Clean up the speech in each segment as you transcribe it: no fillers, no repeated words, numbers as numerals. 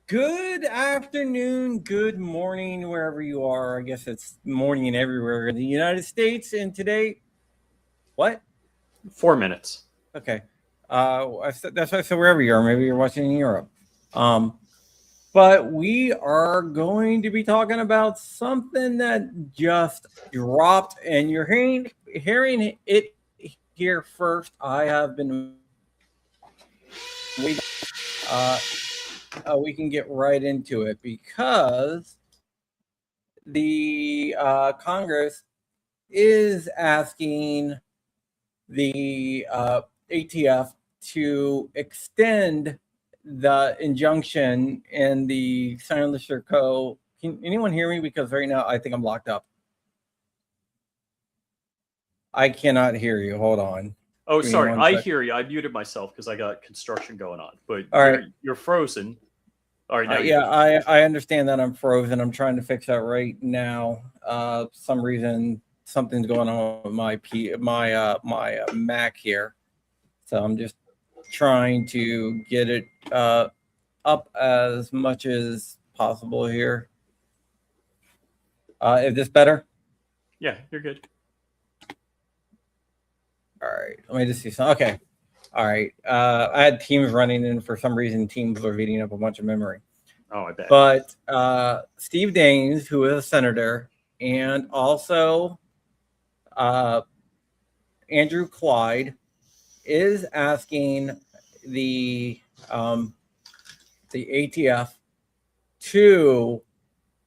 Good afternoon, good morning, wherever you are. I guess it's morning everywhere in the United States. And today, what? 4 minutes. Okay. That's why I said wherever you are. Maybe you're watching in Europe. Um, but we are going to be talking about something that just dropped, and you're hearing it here first. I have been waiting. Uh, we can get right into it because the Congress is asking the ATF to extend the injunction in the Silencer Co. Can anyone hear me? Because right now I think I'm locked up. I cannot hear you. Hold on. Oh, Give me sorry. one I sec. hear you. I muted myself because I got construction going on. But All right. you're frozen. All right, now you're Yeah, good. I understand that I'm frozen. I'm trying to fix that right now. Some reason something's going on with my Mac here, so I'm just trying to get it up as much as possible here. Is this better? Yeah, you're good. All right. Let me just see some. Okay. All right. I had Teams running, and for some reason, Teams was eating up a bunch of memory. Oh, I bet. But Steve Daines, who is a senator, and also uh, Andrew Clyde, is asking the um, the ATF to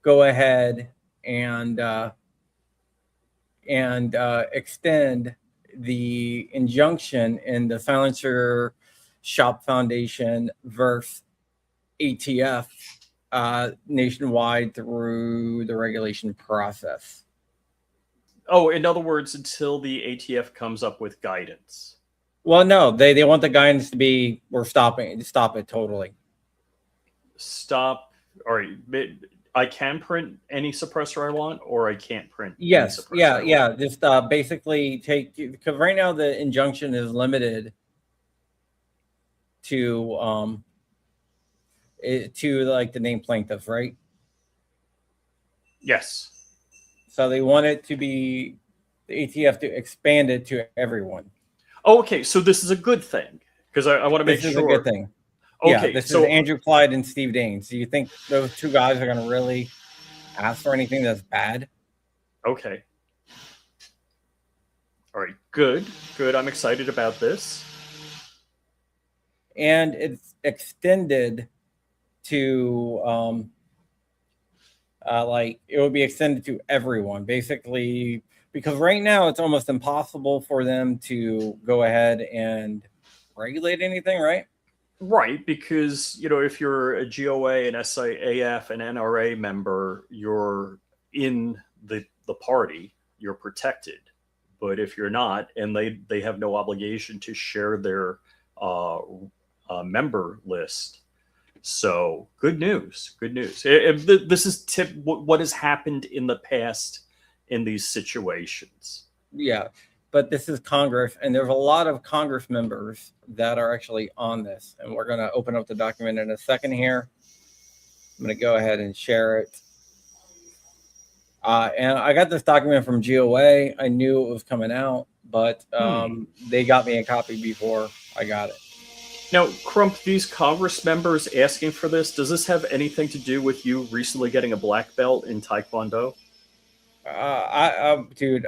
go ahead and extend the injunction in the Silencer Shop Foundation versus ATF nationwide through the regulation process. Oh, in other words, until the ATF comes up with guidance. Well, no, they want the guidance to be we're stopping, stop it totally. Stop. All right. I can print any suppressor I want, or I can't print any Yes, suppressor yeah, I want. yeah. Just basically take because right now the injunction is limited to to like the named plaintiffs, right? Yes. So they want it to be the ATF to expand it to everyone. Oh, okay. So this is a good thing because I want to make This is a good sure. thing. Yeah, Okay. this is So, Andrew Clyde and Steve Daines. Do you think those two guys are going to really ask for anything that's bad? okay. All right. Good. Good. I'm excited about this. And it's extended to like it would be extended to everyone basically because right now it's almost impossible for them to go ahead and regulate anything, right? Right, because if you're a GOA, an SIAF, an NRA member, you're in the party, you're protected. But if you're not, and they have no obligation to share their uh, member list. So good news, good news. This is what has happened in the past in these situations. Yeah, but this is Congress, and there's a lot of Congress members that are actually on this, and we're going to open up the document in a second here. I'm going to go ahead and share it. And I got this document from GOA. I knew it was coming out, but they got me a copy before I got it. Now, Crump, these Congress members asking for this, does this have anything to do with you recently getting a black belt in Taekwondo? Dude,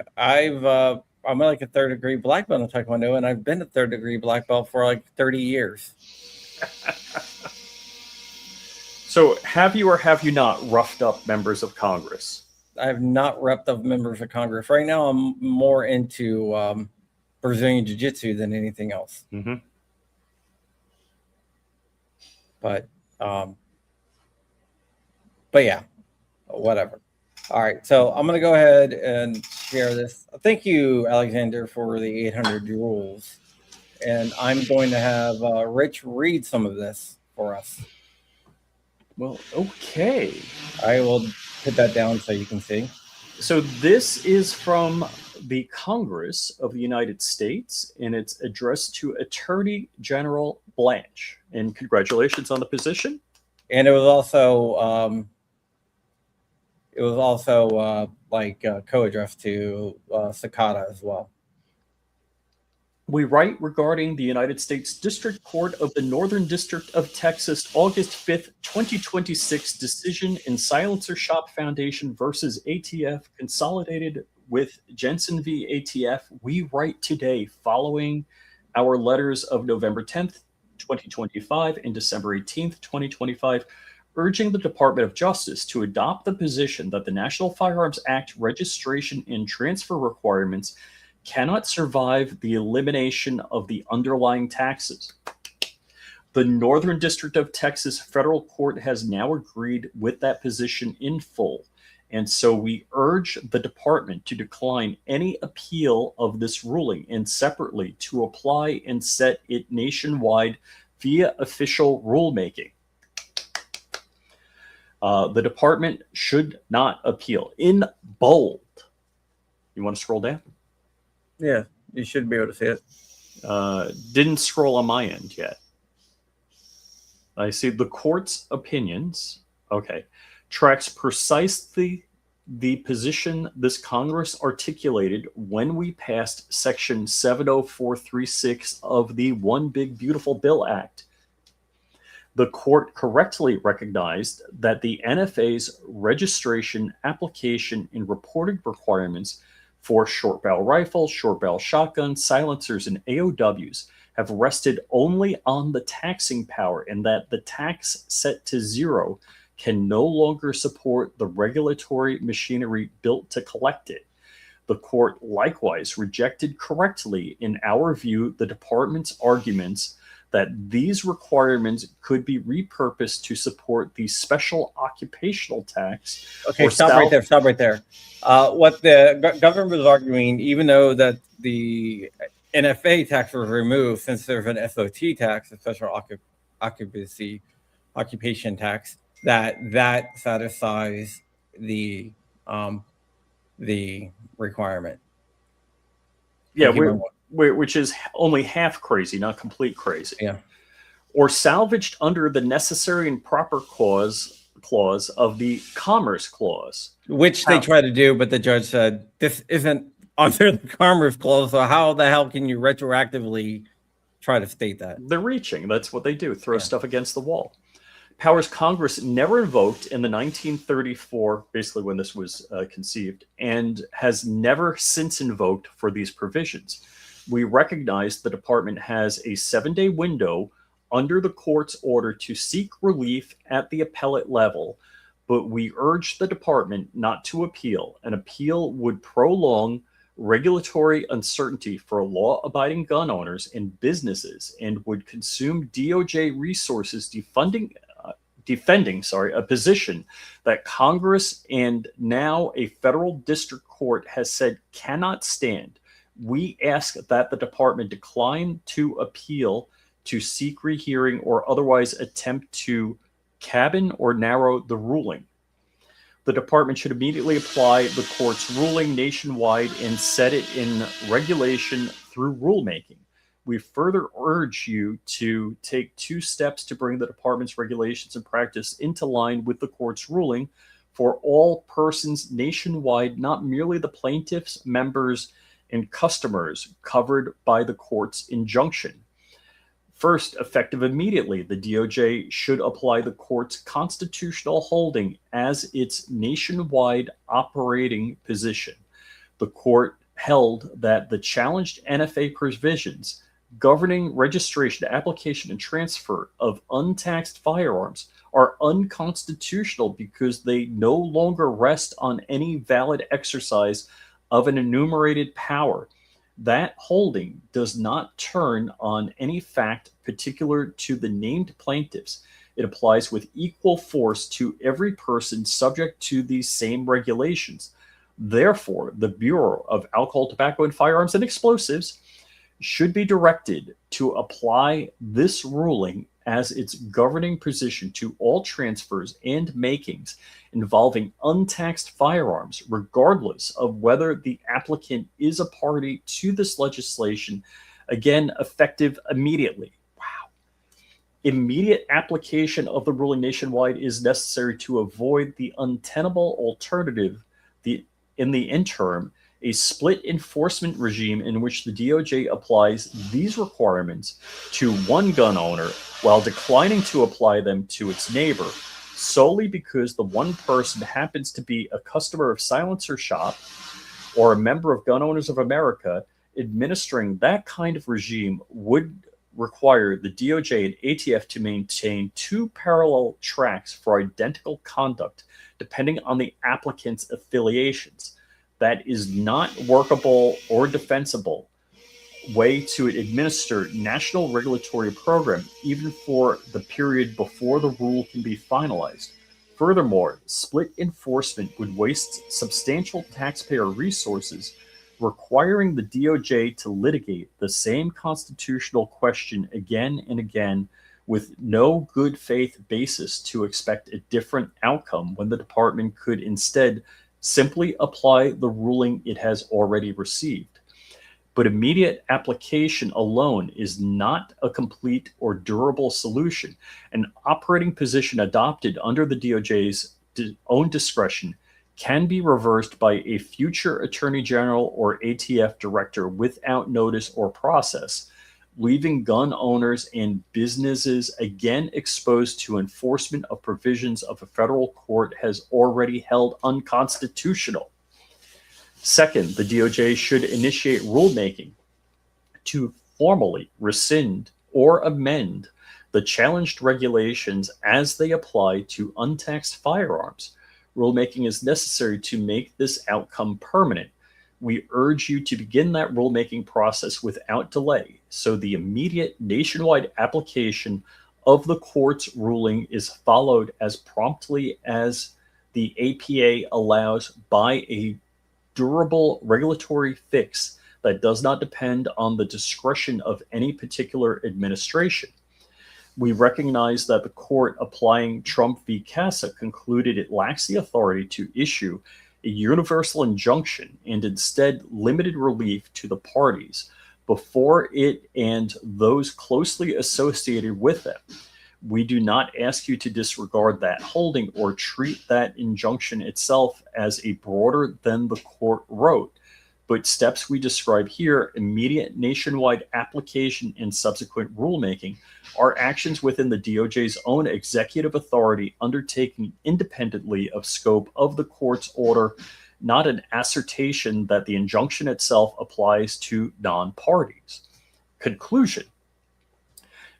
I'm like a third degree black belt in Taekwondo, and I've been a third degree black belt for like 30 years. So, have you or have you not roughed up members of Congress? I have not repped of members of Congress. Right now, I'm more into Brazilian Jiu Jitsu than anything else. Mm-hmm. But, um, but yeah, whatever. All right, so I'm going to go ahead and share this. Thank you, Alexander, for the 800 rules. And I'm going to have Rich read some of this for us. Well, okay. I will put that down so you can see. So, this is from the Congress of the United States, and it's addressed to Attorney General Blanche. And congratulations on the position. And it was also co-addressed to Cicada as well. We write regarding the United States District Court of the Northern District of Texas, August 5th, 2026 decision in Silencer Shop Foundation versus ATF consolidated with Jensen v. ATF. We write today following our letters of November 10th, 2025 and December 18th, 2025, urging the Department of Justice to adopt the position that the National Firearms Act registration and transfer requirements cannot survive the elimination of the underlying taxes. The Northern District of Texas Federal Court has now agreed with that position in full, and so we urge the department to decline any appeal of this ruling and separately to apply and set it nationwide via official rulemaking. The department should not appeal. In bold. You want to scroll down? Yeah, you should be able to see it. Didn't scroll on my end yet. I see the court's opinions. Okay. Tracks precisely the position this Congress articulated when we passed Section 70436 of the One Big Beautiful Bill Act. The court correctly recognized that the NFA's registration, application, and reporting requirements for short barrel rifles, short barrel shotguns, silencers, and AOWs have rested only on the taxing power, and that the tax set to zero can no longer support the regulatory machinery built to collect it. The court likewise rejected correctly, in our view, the department's arguments that these requirements could be repurposed to support the special occupational tax. Okay, stop right there. What the government was arguing, even though that the NFA tax was removed, since there's an SOT tax, a special occupation tax, that satisfies the requirement. Yeah, which is only half crazy, not complete crazy. Yeah. Or salvaged under the necessary and proper clause of the Commerce Clause. Which they tried to do, but the judge said, this isn't under the Commerce Clause, so how the hell can you retroactively try to state that? They're reaching. That's what they do, throw stuff against the wall. Powers Congress never invoked in the 1934, basically when this was conceived, and has never since invoked for these provisions. We recognize the department has a 7-day window under the court's order to seek relief at the appellate level, but we urge the department not to appeal. An appeal would prolong regulatory uncertainty for law-abiding gun owners and businesses and would consume DOJ resources defending a position that Congress and now a federal district court has said cannot stand. We ask that the department decline to appeal, to seek rehearing, or otherwise attempt to cabin or narrow the ruling. The department should immediately apply the court's ruling nationwide and set it in regulation through rulemaking. We further urge you to take 2 steps to bring the department's regulations and practice into line with the court's ruling for all persons nationwide, not merely the plaintiffs, members, and customers covered by the court's injunction. First, effective immediately, the DOJ should apply the court's constitutional holding as its nationwide operating position. The court held that the challenged NFA provisions governing registration, application, and transfer of untaxed firearms are unconstitutional because they no longer rest on any valid exercise of an enumerated power. That holding does not turn on any fact particular to the named plaintiffs. It applies with equal force to every person subject to these same regulations. Therefore, the Bureau of Alcohol, Tobacco, and Firearms and Explosives should be directed to apply this ruling as its governing position to all transfers and makings involving untaxed firearms, regardless of whether the applicant is a party to this legislation, again, effective immediately. Wow. Immediate application of the ruling nationwide is necessary to avoid the untenable alternative, in the interim, a split enforcement regime in which the DOJ applies these requirements to one gun owner while declining to apply them to its neighbor, solely because the one person happens to be a customer of Silencer Shop or a member of Gun Owners of America. Administering that kind of regime would require the DOJ and ATF to maintain two parallel tracks for identical conduct, depending on the applicant's affiliations. That is not workable or defensible way to administer national regulatory program, even for the period before the rule can be finalized. Furthermore, split enforcement would waste substantial taxpayer resources, requiring the DOJ to litigate the same constitutional question again and again with no good faith basis to expect a different outcome when the department could instead simply apply the ruling it has already received. But immediate application alone is not a complete or durable solution. An operating position adopted under the DOJ's own discretion can be reversed by a future Attorney General or ATF director without notice or process, leaving gun owners and businesses again exposed to enforcement of provisions of a federal court has already held unconstitutional. Second, the DOJ should initiate rulemaking to formally rescind or amend the challenged regulations as they apply to untaxed firearms. Rulemaking is necessary to make this outcome permanent. We urge you to begin that rulemaking process without delay, so the immediate nationwide application of the court's ruling is followed as promptly as the APA allows by a durable regulatory fix that does not depend on the discretion of any particular administration. We recognize that the court applying Trump v. Casa concluded it lacks the authority to issue a universal injunction and instead limited relief to the parties before it and those closely associated with them. We do not ask you to disregard that holding or treat that injunction itself as a broader than the court wrote, but steps we describe here, immediate nationwide application and subsequent rulemaking, are actions within the DOJ's own executive authority undertaken independently of scope of the court's order, not an assertion that the injunction itself applies to non-parties. Conclusion.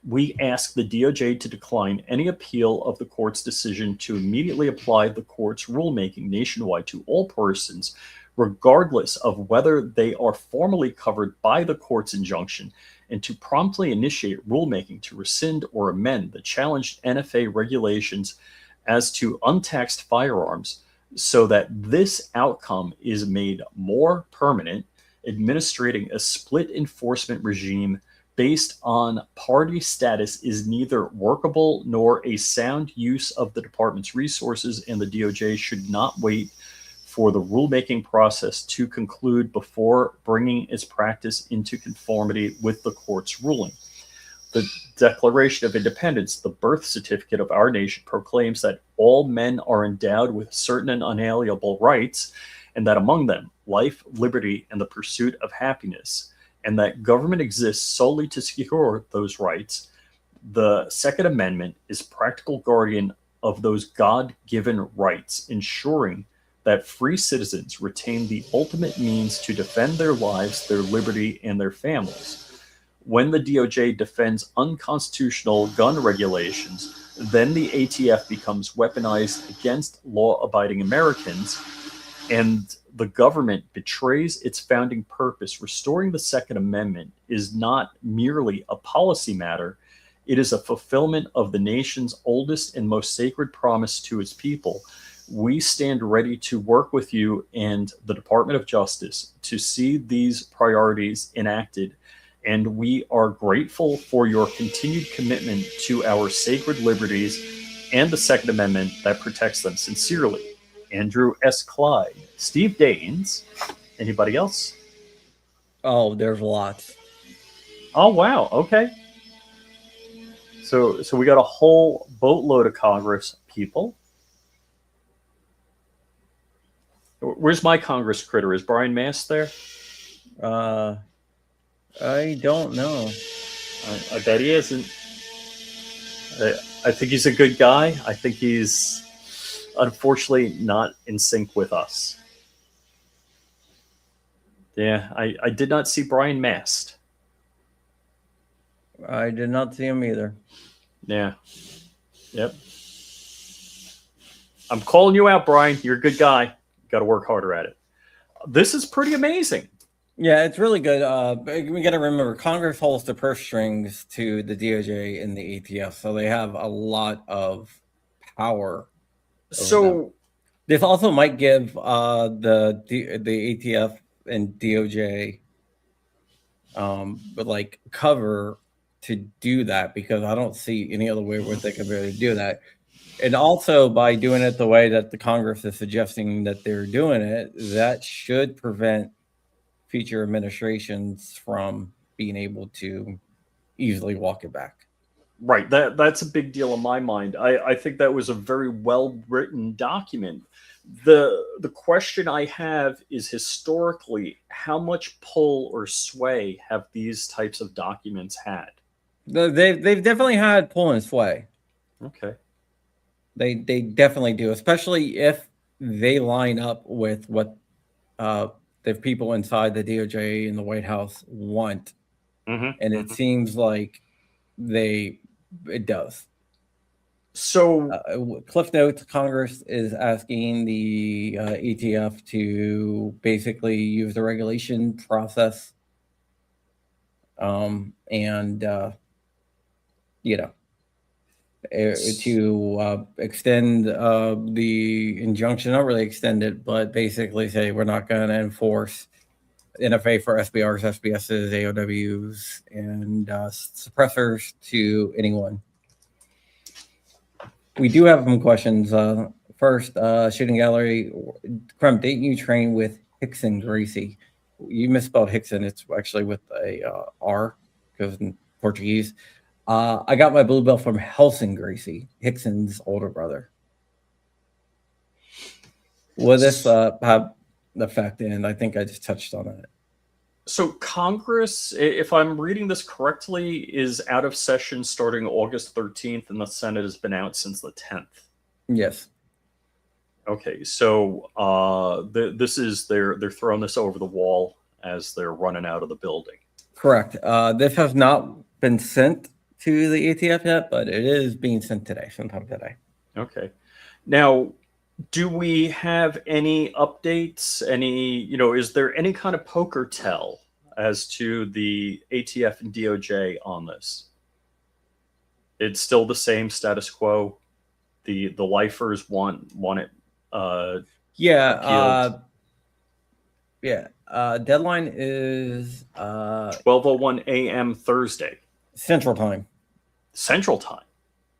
We ask the DOJ to decline any appeal of the court's decision to immediately apply the court's rulemaking nationwide to all persons, regardless of whether they are formally covered by the court's injunction, and to promptly initiate rulemaking to rescind or amend the challenged NFA regulations as to untaxed firearms so that this outcome is made more permanent, administrating a split enforcement regime based on party status is neither workable nor a sound use of the department's resources, and the DOJ should not wait for the rulemaking process to conclude before bringing its practice into conformity with the court's ruling. The Declaration of Independence, the birth certificate of our nation, proclaims that all men are endowed with certain and unalienable rights, and that among them, life, liberty, and the pursuit of happiness, and that government exists solely to secure those rights. The Second Amendment is practical guardian of those God-given rights, ensuring that free citizens retain the ultimate means to defend their lives, their liberty, and their families. When the DOJ defends unconstitutional gun regulations, then the ATF becomes weaponized against law-abiding Americans, and the government betrays its founding purpose. Restoring the Second Amendment is not merely a policy matter, it is a fulfillment of the nation's oldest and most sacred promise to its people. We stand ready to work with you and the Department of Justice to see these priorities enacted, and we are grateful for your continued commitment to our sacred liberties and the Second Amendment that protects them. Sincerely, Andrew S. Clyde. Steve Daines. Anybody else? Oh, there's lots. Oh, wow. Okay. So we got a whole boatload of Congress people. Where's my Congress critter? Is Brian Mast there? I don't know. I bet he isn't. I think he's a good guy. I think he's unfortunately not in sync with us. Yeah, I did not see Brian Mast. I did not see him either. Yeah. Yep. I'm calling you out, Brian. You're a good guy. Got to work harder at it. This is pretty amazing. Yeah, it's really good. We got to remember Congress holds the purse strings to the DOJ and the ATF, so they have a lot of power. So this also might give the ATF and DOJ but like cover to do that, because I don't see any other way where they could really do that. And also by doing it the way that the Congress is suggesting that they're doing it, that should prevent future administrations from being able to easily walk it back. Right. That's a big deal in my mind. I think that was a very well written document. The question I have is, historically, how much pull or sway have these types of documents had? They've definitely had pull and sway. Okay. They definitely do, especially if they line up with what the people inside the DOJ and the White House want. Mm-hmm. And it seems like it does. So Cliff Notes, Congress is asking the ATF to basically use the regulation process to extend the injunction, not really extend it, but basically say we're not going to enforce NFA for SBRs, SBSs, AOWs, and suppressors to anyone. We do have some questions. First, shooting gallery, Crump, didn't you train with Hickson Gracie? You misspelled Hickson. It's actually with a R, because in Portuguese. I got my blue belt from Helsing Gracie, Hickson's older brother. Will this have the effect? And I think I just touched on it. So Congress, if I'm reading this correctly, is out of session starting August 13th, and the Senate has been out since the 10th. Yes. Okay, so this is they're throwing this over the wall as they're running out of the building. Correct. This has not been sent to the ATF yet, but it is being sent today, sometime today. Okay. Now, do we have any updates? Is there any kind of poker tell as to the ATF and DOJ on this? It's still the same status quo. The lifers want it. Deadline is 12:01 a.m. Thursday. Central Time. Central Time.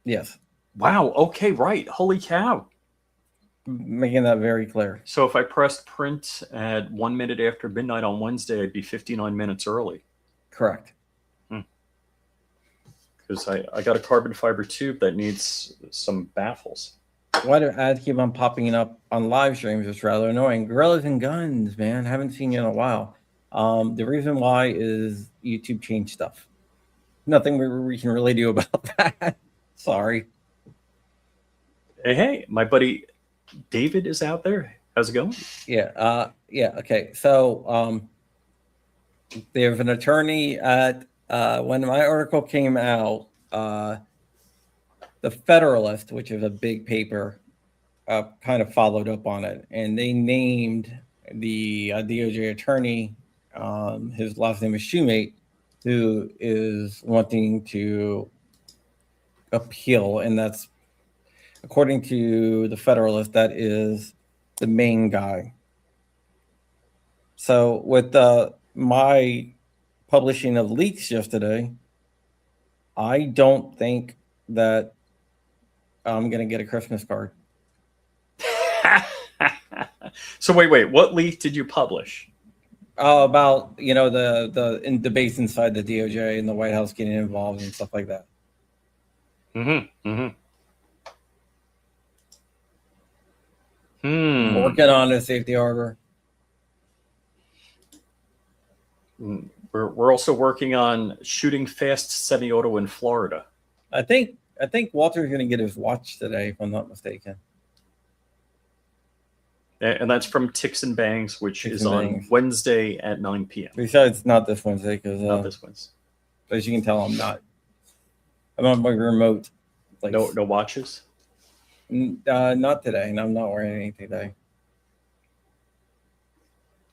Yes. Wow. Okay. Right. Holy cow. Making that very clear. So if I pressed print at 1 minute after midnight on Wednesday, I'd be 59 minutes early. Correct. Because I got a carbon fiber tube that needs some baffles. Why do ads keep on popping up on live streams? It's rather annoying. Gorillas and guns, man. Haven't seen you in a while. The reason why is YouTube changed stuff. Nothing we can really do about that. Sorry. Hey, my buddy David is out there. How's it going? Yeah. Okay. So there's an attorney at when my article came out, the Federalist, which is a big paper, kind of followed up on it, and they named the DOJ attorney. His last name is Shoemate, who is wanting to appeal, and that's, according to the Federalist, that is the main guy. So with my publishing of leaks yesterday, I don't think that I'm going to get a Christmas card. So wait, what leak did you publish? About, the debates inside the DOJ and the White House getting involved and stuff like that. Mm-hmm. Mm-hmm. I'm working on a safety harbor. We're also working on shooting fast semi-auto in Florida. I think Walter's going to get his watch today, if I'm not mistaken. And that's from Ticks and Bangs, which Ticks is and on Bangs. Wednesday at 9 p.m. Besides, not this Wednesday, because Not this Wednesday. as you can tell, I'm on my remote. Like, No watches. Not today, and I'm not wearing anything today.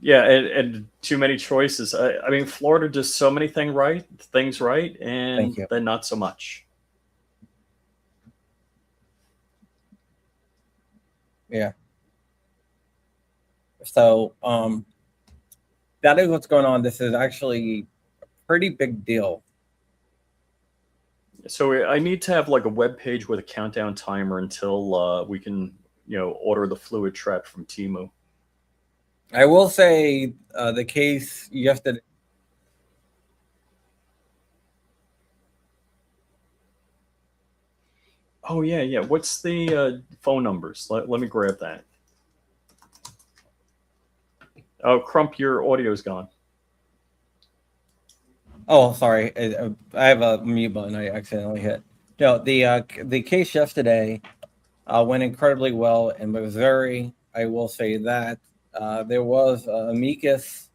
Yeah, and too many choices. I mean, Florida does so many things right, and then not so much. Yeah. So, that is what's going on. This is actually a pretty big deal. So I need to have like a web page with a countdown timer until we can, order the fluid trap from Temu. I will say the case yesterday. Oh yeah. What's the phone numbers? Let me grab that. Oh, Crump, your audio's gone. Oh, sorry. I have a mute button I accidentally hit. No, the case yesterday went incredibly well and was very, I will say that, there was an amicus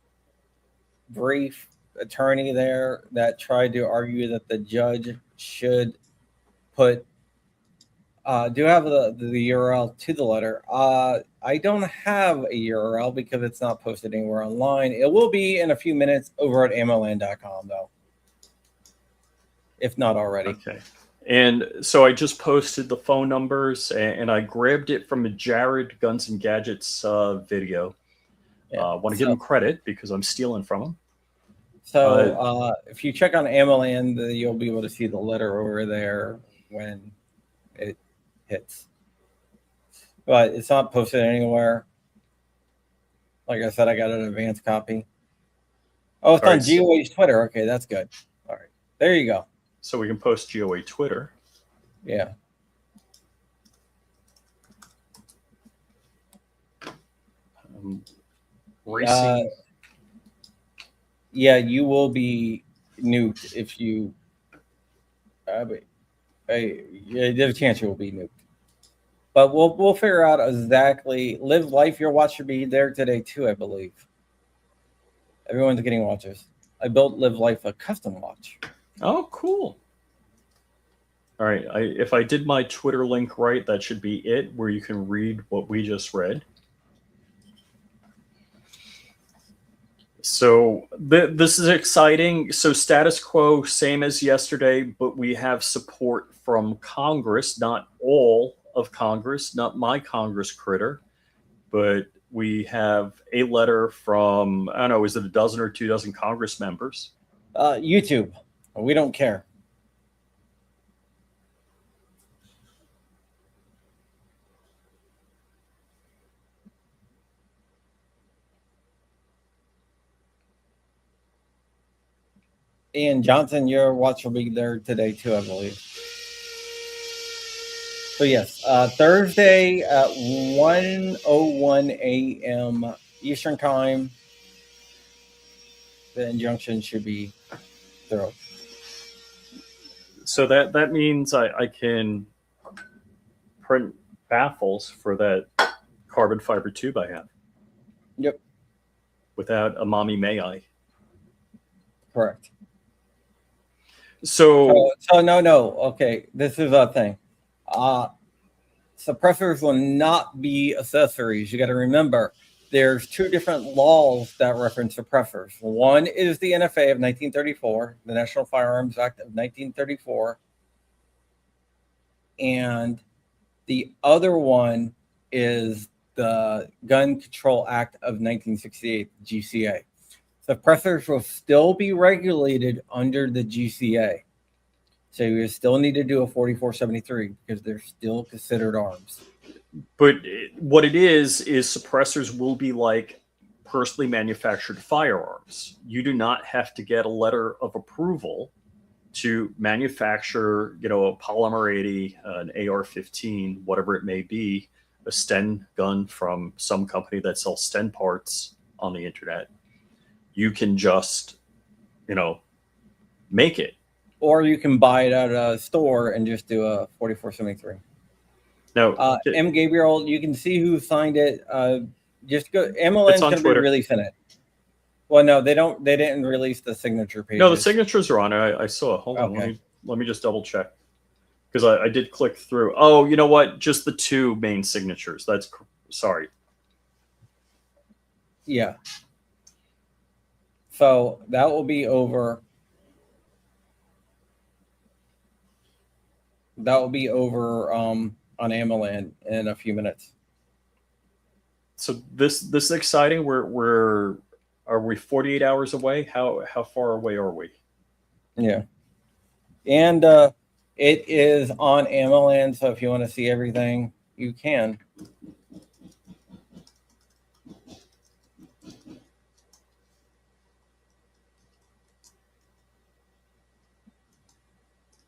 brief attorney there that tried to argue that the judge should put, do you have the URL to the letter? I don't have a URL because it's not posted anywhere online. It will be in a few minutes over at ammoland.com, though, if not already. Okay. And so I just posted the phone numbers, and I grabbed it from a Jared Guns and Gadgets video. I want to give him credit because I'm stealing from him. So if you check on Ammoland, you'll be able to see the letter over there when it hits. But it's not posted anywhere. Like I said, I got an advanced copy. Oh, it's on GOA's Twitter. Okay, that's good. All right. There you go. So we can post GOA Twitter. Yeah. Racing. Yeah, you will be nuked if you. There's a chance you will be nuked. But we'll figure out exactly. Live Life, your watch should be there today too, I believe. Everyone's getting watches. I built Live Life a custom watch. Oh, cool. All right. If I did my Twitter link right, that should be it, where you can read what we just read. So this is exciting. So status quo, same as yesterday, but we have support from Congress, not all of Congress, not my Congress critter, but we have a letter from, I don't know, is it a dozen or 2 dozen Congress members? YouTube. We don't care. Ian Johnson, your watch will be there today too, I believe. So yes, Thursday at 1:01 a.m. Eastern Time, the injunction should be through. So that means I can print baffles for that carbon fiber tube I have. Yep. Without a mommy may I. Correct. So no. Okay, this is a thing. Suppressors will not be accessories. You got to remember, there's 2 different laws that reference suppressors. One is the NFA of 1934, the National Firearms Act of 1934, and the other one is the Gun Control Act of 1968, GCA. Suppressors will still be regulated under the GCA. So you still need to do a 4473 because they're still considered arms. But what it is suppressors will be like personally manufactured firearms. You do not have to get a letter of approval to manufacture, a polymer 80, an AR-15, whatever it may be, a Sten gun from some company that sells Sten parts on the internet, you can just, make it. Or you can buy it at a store and just do a 4473. Now, M. Gabriel, you can see who signed it. Just go. MLN's going to be releasing it. Well, no, they don't. They didn't release the signature pages. No, the signatures are on it. I saw it. Hold on. Okay. Let me just double check, because I did click through. Oh, you know what? Just the 2 main signatures. Sorry. Yeah. So that will be over. That will be over on AMLN in a few minutes. So this is exciting. Are we 48 hours away? How far away are we? Yeah. And it is on AMLN, so if you want to see everything, you can.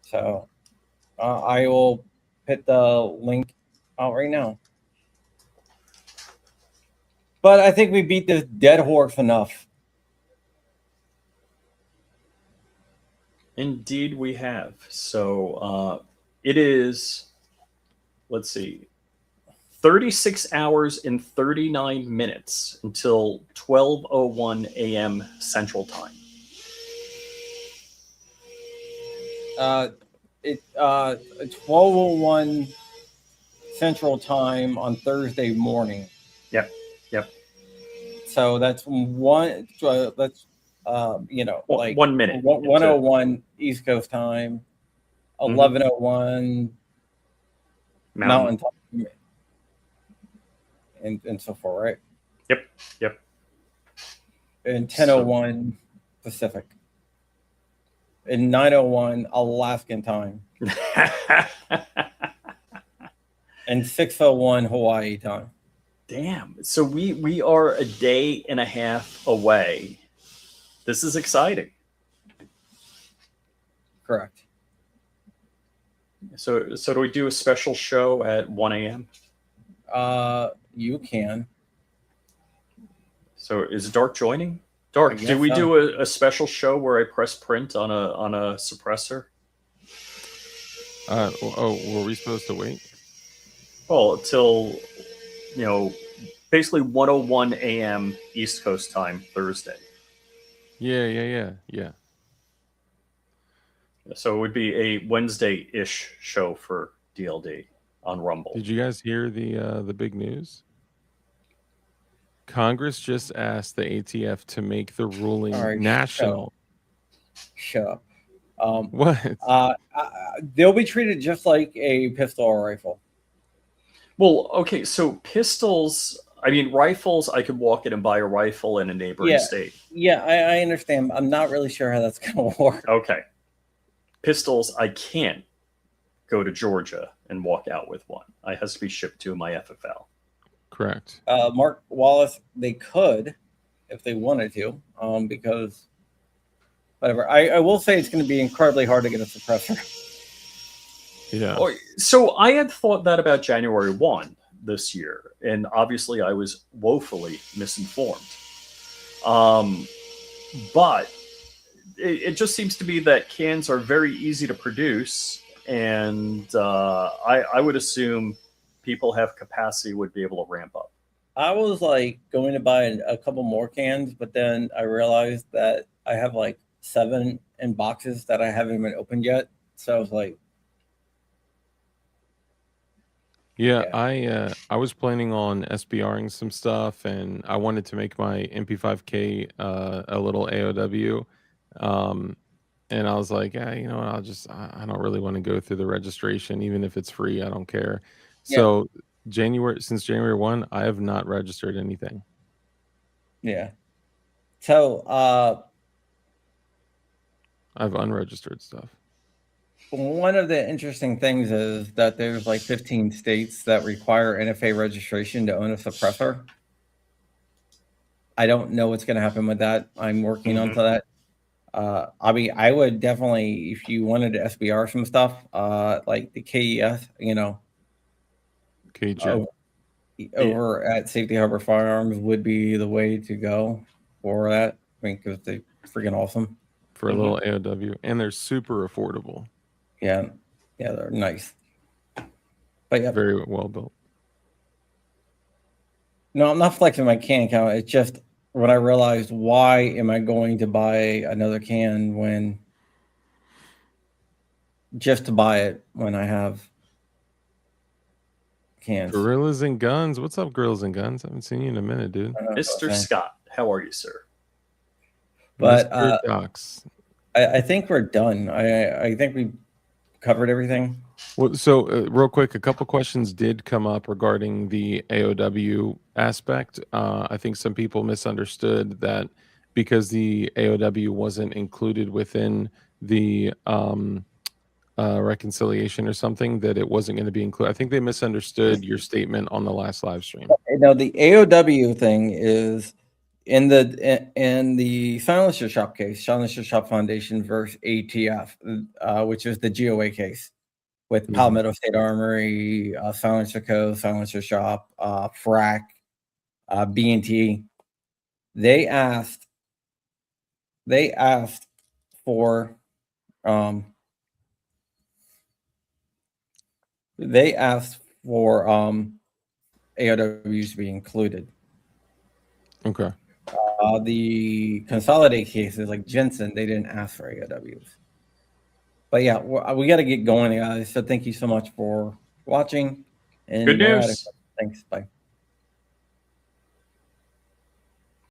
So I will put the link out right now. But I think we beat this dead horse enough. Indeed, we have. So it is, let's see, 36 hours and 39 minutes until 12:01 a.m. Central Time. It's 12:01 Central Time on Thursday morning. Yep. So that's one. That's like 1 minute. 1:01 East Coast time, 11:01 Mountain Time, and so forth, right? Yep. And 10:01 Pacific, and 9:01 Alaskan time, and 6:01 Hawaii time. Damn. So we are a day and a half away. This is exciting. Correct. So do we do a special show at 1 a.m.? You can. So is Dark joining? Dark, do we do a special show where I press print on a suppressor? Were we supposed to wait? Well, till basically 1:01 a.m. East Coast time Thursday. Yeah. So it would be a Wednesday-ish show for DLD on Rumble. Did you guys hear the big news? Congress just asked the ATF to make the ruling national. Shut up. What? They'll be treated just like a pistol or rifle. Well, okay, so pistols, rifles, I could walk in and buy a rifle in a neighboring state. Yeah, I understand. I'm not really sure how that's going to work. Okay. Pistols, I can't go to Georgia and walk out with one. It has to be shipped to my FFL. Correct. Mark Wallace, they could if they wanted to, because whatever. I will say it's going to be incredibly hard to get a suppressor. Yeah. So I had thought that about January 1 this year, and obviously I was woefully misinformed. But it just seems to be that cans are very easy to produce, and I would assume people have capacity, would be able to ramp up. I was like going to buy a couple more cans, but then I realized that I have like 7 in boxes that I haven't even opened yet. So I was like, yeah. I was planning on SBRing some stuff, and I wanted to make my MP5K a little AOW. And I was like, I don't really want to go through the registration, even if it's free. I don't care. So since January 1, I have not registered anything. Yeah. So I've unregistered stuff. One of the interesting things is that there's like 15 states that require NFA registration to own a suppressor. I don't know what's going to happen with that. I'm working onto that. I mean, I would definitely, if you wanted to SBR some stuff, like the KES, you know, KJ. over at Safety Harbor Firearms would be the way to go for that. I mean, because they're freaking awesome. For a little AOW, and they're super affordable. Yeah, yeah, they're nice. But yeah, Very well built. no, I'm not flexing my can count. It's just when I realized, why am I going to buy another can when just to buy it when I have cans? Gorillas and Guns. What's up, Gorillas and Guns? I haven't seen you in a minute, dude. Mr. Scott, how are you, sir? But Mr. Docs. I think we're done. I think we covered everything. Well, so real quick, a couple questions did come up regarding the AOW aspect. I think some people misunderstood that because the AOW wasn't included within the reconciliation or something, that it wasn't going to be included. I think they misunderstood your statement on the last live stream. No, the AOW thing is in the Silencer Shop case, Silencer Shop Foundation versus ATF, which is the GOA case with Palmetto State Armory, Silencer Co., Silencer Shop, FRAC, B&T. They asked for AOWs to be included. Okay. The consolidated cases like Jensen, they didn't ask for AOWs. But yeah, we got to get going, guys. So thank you so much for watching. And Good news. Thanks. Bye.